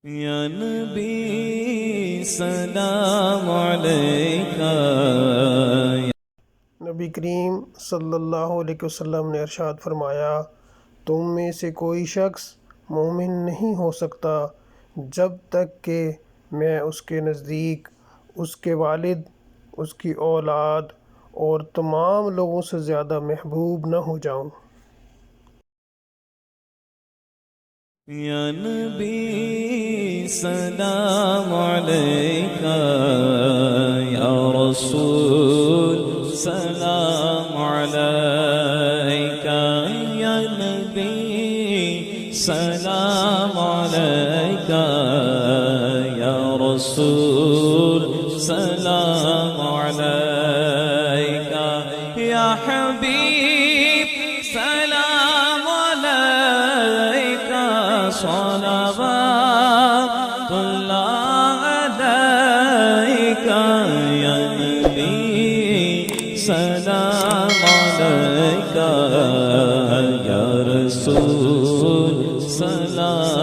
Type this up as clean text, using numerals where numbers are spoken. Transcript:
یا نبی سلام علیکہ۔ نبی کریم صلی اللہ علیہ وسلم نے ارشاد فرمایا، تم میں سے کوئی شخص مومن نہیں ہو سکتا جب تک کہ میں اس کے نزدیک اس کے والد، اس کی اولاد اور تمام لوگوں سے زیادہ محبوب نہ ہو جاؤں۔ یا نبی سلام علیکہ، یا رسول سلام علیکہ، یا نبی سلام علیکہ، یا رسول سلام علیکہ، یا حبیب سلام علیکہ، صلوات اللہ علیکہ، یا نبی سلام علیکہ، یا رسول سلام